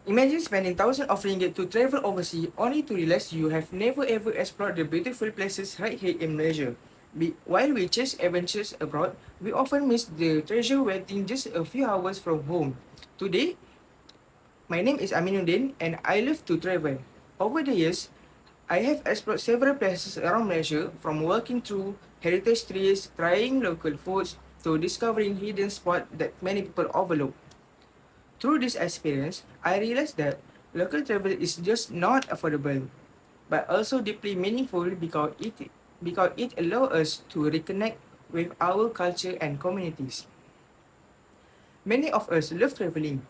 Imagine spending thousands of ringgit to travel overseas only to realize you have never ever explored the beautiful places right here in Malaysia. While we chase adventures abroad, we often miss the treasure waiting just a few hours from home. Today, my name is Aminuddin and I love to travel. Over the years, I have explored several places around Malaysia, from walking through heritage trees, trying local foods, to discovering hidden spots that many people overlook. Through this experience, I realized that local travel is just not affordable, but also deeply meaningful because it allows us to reconnect with our culture and communities. Many of us love traveling.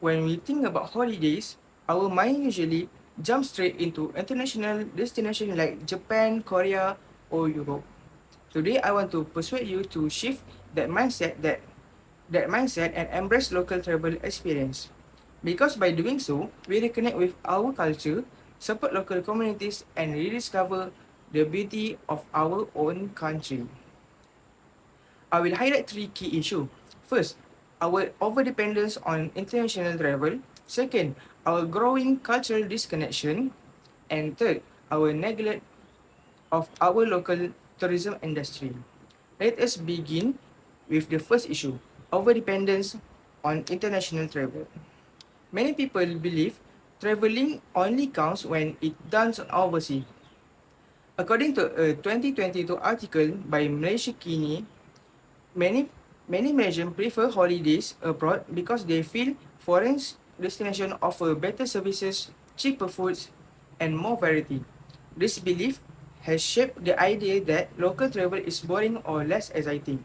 When we think about holidays, our mind usually jumps straight into international destinations like Japan, Korea, or Europe. Today, I want to persuade you to shift that mindset and embrace local travel experience. Because by doing so, we reconnect with our culture, support local communities, and rediscover the beauty of our own country. I will highlight three key issues. First, our overdependence on international travel. Second, our growing cultural disconnection. And third, our neglect of our local tourism industry. Let us begin with the first issue, overdependence on international travel. Many people believe traveling only counts when it done overseas. According to a 2022 article by Malaysia Kini, many many Malaysians prefer holidays abroad because they feel foreign destinations offer better services, cheaper foods, and more variety. This belief has shaped the idea that local travel is boring or less exciting.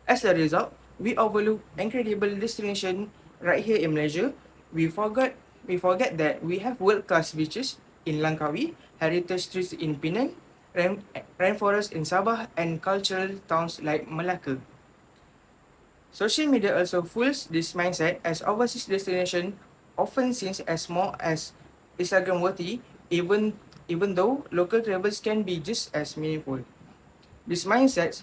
As a result, we overlook incredible destinations right here in Malaysia. We forget that we have world-class beaches in Langkawi, heritage streets in Penang, rainforests in Sabah, and cultural towns like Malacca. Social media also fuels this mindset as overseas destination often seen as more as Instagram-worthy, even though local travels can be just as meaningful. This mindset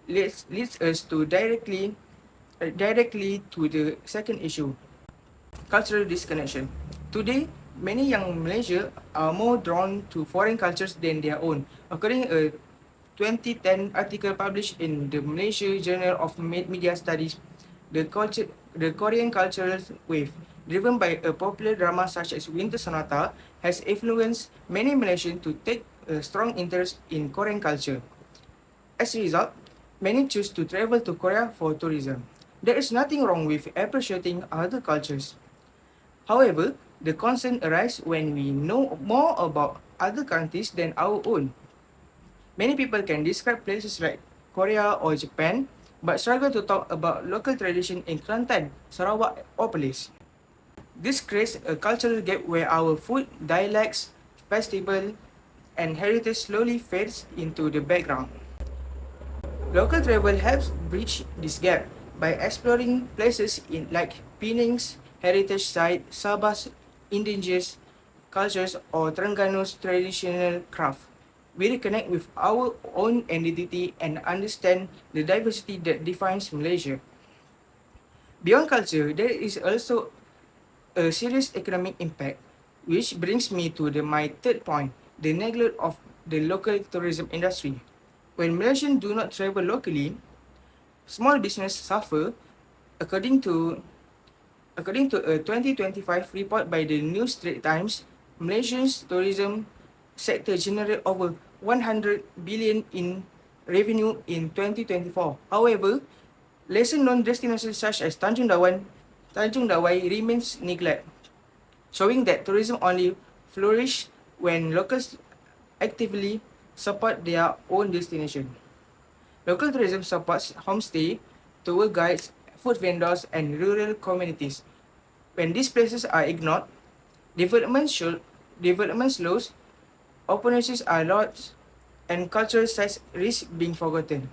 leads us to directly to the second issue, cultural disconnection. Today, many young Malaysia are more drawn to foreign cultures than their own. According to a 2010 article published in the Malaysia Journal of Media Studies, the Korean cultural wave, driven by a popular drama such as Winter Sonata, has influenced many Malaysians to take a strong interest in Korean culture. As a result, many choose to travel to Korea for tourism. There is nothing wrong with appreciating other cultures. However, the concern arises when we know more about other countries than our own. Many people can describe places like Korea or Japan, but struggle to talk about local tradition in Kelantan, Sarawak, or Perlis. This creates a cultural gap where our food, dialects, festival, and heritage slowly fades into the background. Local travel helps bridge this gap by exploring places in like Penang's heritage site, Sabah's indigenous cultures, or Trengganu traditional craft. We reconnect with our own identity and understand the diversity that defines Malaysia. Beyond culture, there is also a serious economic impact, which brings me to my third point, the neglect of the local tourism industry. When Malaysians do not travel locally, small business suffer. According to according to a 2025 report by the New Straits Times, Malaysia's tourism sector generated over 100 billion in revenue in 2024. However, lesser-known destinations such as Tanjung Dawai remains neglected, showing that tourism only flourish when locals actively support their own destination. Local tourism supports homestay, tour guides, food vendors, and rural communities. When these places are ignored, development, should, development slows, opportunities are lost, and cultural sites risk being forgotten.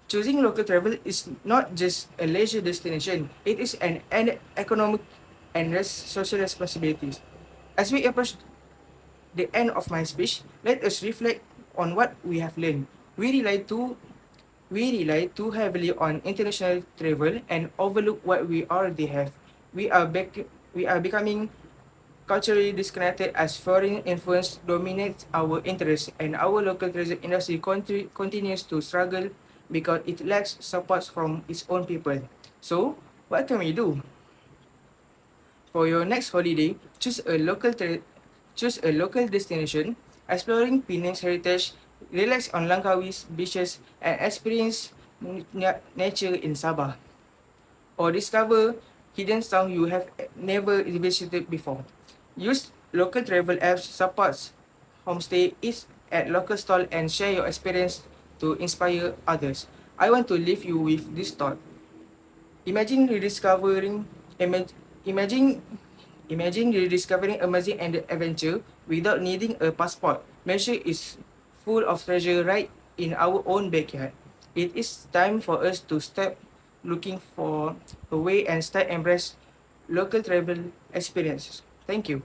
Choosing local travel is not just a leisure destination, it is an economic and social responsibilities. As we approach the end of my speech, let us reflect on what we have learned. We rely too heavily on international travel and overlook what we already have. We are back. We are becoming culturally disconnected as foreign influence dominates our interests and our local tourism industry continues to struggle because it lacks support from its own people. So, what can we do? For your next holiday, choose a local destination, exploring Penang's heritage, relax on Langkawi's beaches, and experience nature in Sabah. Or discover hidden towns you have never visited before. Use local travel apps, supports homestay, eat at local stall, and share your experience to inspire others. I want to leave you with this thought. Imagine rediscovering imag- imagine imagine rediscovering amazing and adventure without needing a passport. Malaysia is full of treasure right in our own backyard. It is time for us to stop looking for a way and start embrace local travel experiences. Thank you.